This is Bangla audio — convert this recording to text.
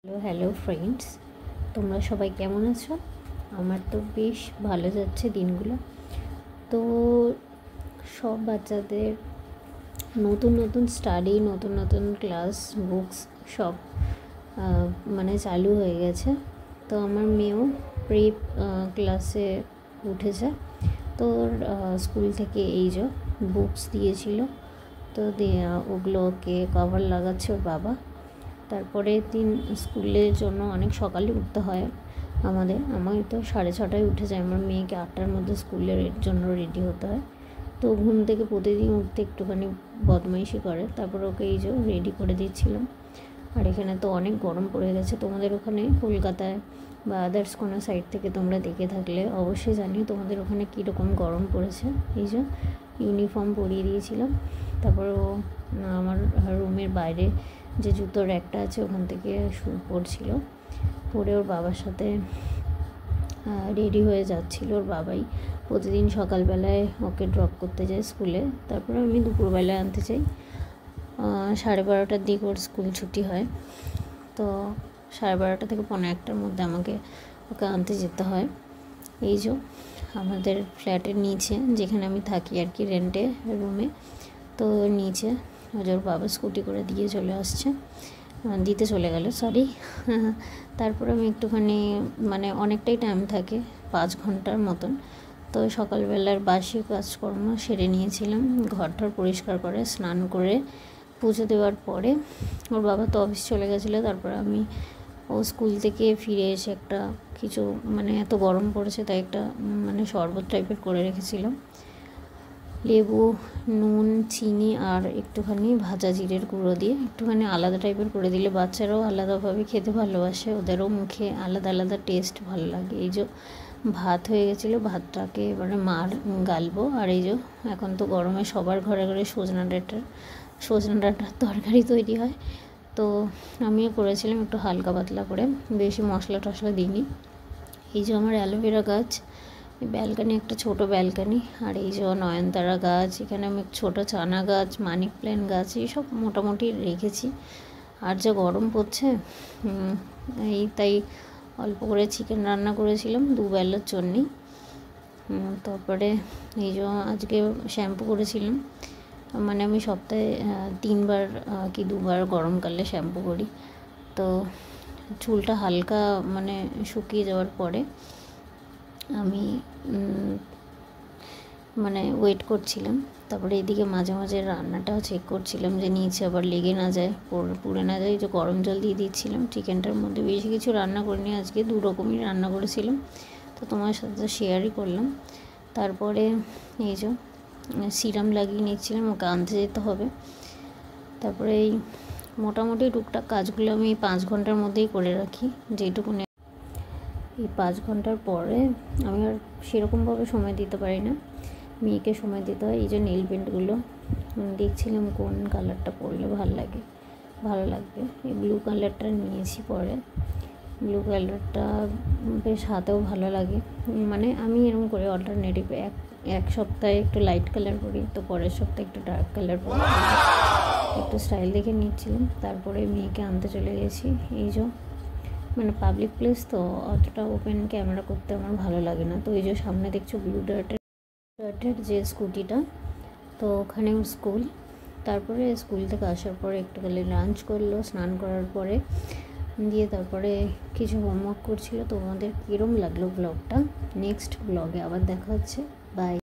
হ্যালো ফ্রেন্ডস, তোমরা সবাই কেমন আছো? আমার তো বেশ ভালো যাচ্ছে দিনগুলো। তো সব বাচ্চাদের নতুন নতুন স্টাডি, নতুন নতুন ক্লাস, বুকস সব মানে চালু হয়ে গেছে। তো আমার মেয়েও প্রি ক্লাসে উঠেছে। তো স্কুল থেকে এই যে বুকস দিয়েছিল, তো ওগুলোকে কভার লাগাচ্ছে ওর বাবা। তারপরে স্কুলের জন্য অনেক সকালে উঠতে হয় আমার তো 6:30টায় উঠে যায়। আমার মেয়েকে 8টার মধ্যে স্কুলের জন্য রেডি হতে হয়। তো ঘুম থেকে প্রতিদিন উঠতে একটুখানি বদমাইশি করে। তারপর ওকে এই যে রেডি করে দিচ্ছিলাম। আর এখানে তো অনেক গরম পড়ে গেছে। তোমাদের ওখানে কলকাতায় বা আদার্স কোনো সাইড থেকে তোমরা দেখে থাকলে অবশ্যই জানিও তোমাদের ওখানে কীরকম গরম পড়েছে। এই যে ইউনিফর্ম পরিয়ে দিয়েছিলাম। তারপর ও আমার রুমের বাইরে যে জুতোর একটা আছে ওখান থেকে পড়ছিল, পরে ওর বাবার সাথে রেডি হয়ে যাচ্ছিল। ওর বাবাই প্রতিদিন সকালবেলায় ওকে ড্রপ করতে যায় স্কুলে, তারপরে আমি দুপুরবেলায় আনতে চাই। 12:30টার দিকে ওর স্কুল ছুটি হয়। তো 12:30 থেকে 1:45টার মধ্যে আমাকে ওকে আনতে যেতে হয়। এই যে আমাদের ফ্ল্যাটের নিচে যেখানে আমি থাকি আর কি, রেন্টে রুমে, তো নিচে ওর বাবা স্কুটি করে দিতে চলে গেল সরি। তারপর আমি একটুখানি মানে অনেকটাই টাইম থাকে, 5 ঘন্টার মতন। তো সকালবেলার বাসি কাজকর্ম সেরে নিয়েছিলাম, ঘরটার পরিষ্কার করে স্নান করে পুজো দেওয়ার পরে ওর বাবা তো অফিস চলে গেছিলো। তারপর আমি স্কুল থেকে ফিরে এসে একটা কিছু মানে এত গরম পড়েছে তাই একটা মানে শরবত টাইপের করে রেখেছিলাম, লেবু, নুন, চিনি আর একটুখানি ভাজা জিরের গুঁড়ো দিয়ে একটুখানি আলাদা টাইপের করে দিলে বাচ্চারাও আলাদাভাবে খেতে ভালোবাসে, ওদেরও মুখে আলাদা আলাদা টেস্ট ভালো লাগে। এই যে ভাত হয়ে গেছিলো, ভাতটাকে এবারে গালবো। আর এই যে এখন তো গরমে সবার ঘরে ঘরে সজনা ডাঁটার তরকারি তৈরি হয়, তো আমিও করেছিলাম একটু হালকা পাতলা করে, বেশি মশলা টশলা দিইনি। এই যে আমার অ্যালোভেরা গাছ, ব্যালকানি, একটা ছোট ব্যালকানি। আর এই যে নয়নতারা গাছ, এখানে আমি ছোটো চানা গাছ, মানি প্ল্যান্ট গাছ এইসব মোটামুটি রেখেছি। আর যা গরম পড়ছে তাই অল্প করে চিকেন রান্না করেছিলাম দুবেলার জন্যেই। তারপরে এই যে আজকে শ্যাম্পু করেছিলাম, মানে আমি সপ্তাহে 3বার কি 2বার গরমকালে শ্যাম্পু করি। তো চুলটা হালকা মানে শুকিয়ে যাওয়ার পরে আমি মানে ওয়েট করছিলাম। তারপরে এদিকে মাঝে মাঝে রান্নাটাও চেক করছিলাম যে নিচে আবার লেগে না যায়, পুড়ে না যায়। যে গরম জল দিয়ে দিচ্ছিলাম চিকেনটার মধ্যে। বেশি কিছু রান্না করিনি আজকে, 2 রকমই রান্না করেছিলাম, তো তোমার সাথে শেয়ারই করলাম। তারপরে এই যে সিরাম লাগিয়ে নিচ্ছিলাম, ওকে আনতে যেতে হবে। তারপরে এই মোটামুটি টুকটাক কাজগুলো আমি 5 ঘন্টার মধ্যেই করে রাখি, যেটুকুনি। এই 5 ঘন্টার পরে আমি আর সেরকমভাবে সময় দিতে পারি না, মেয়েকে সময় দিতে হয়। এই যে নেল পেন্টগুলো দেখছিলাম কোন কালারটা পরলে ভালো লাগবে। এই ব্লু কালারটা নিয়েছি, পরে ব্লু কালারটা বেশ হাতেও ভালো লাগে। মানে আমি এরকম করে অল্টারনেটিভ এক সপ্তাহে একটু লাইট কালার পরি, তো পরের সপ্তাহে একটু ডার্ক কালার পরি, একটু স্টাইল দেখে নিচ্ছিলাম। তারপরে মেয়েকে আনতে চলে গেছি। এই যে মানে পাবলিক প্লেস তো অতটা ওপেন ক্যামেরা করতে আমার ভালো লাগে না। তো এই যে সামনে দেখছো ব্লু ডার্টের যে স্কুটিটা, তো ওখানেও স্কুল। তারপরে স্কুল থেকে আসার পরে একটুখানি লাঞ্চ করলো, স্নান করার পরে দিয়ে তারপরে কিছু হোমওয়ার্ক করছিল। তো আমাদের কীরকম লাগলো ব্লগটা, নেক্সট ব্লগে আবার দেখা হচ্ছে, বাই।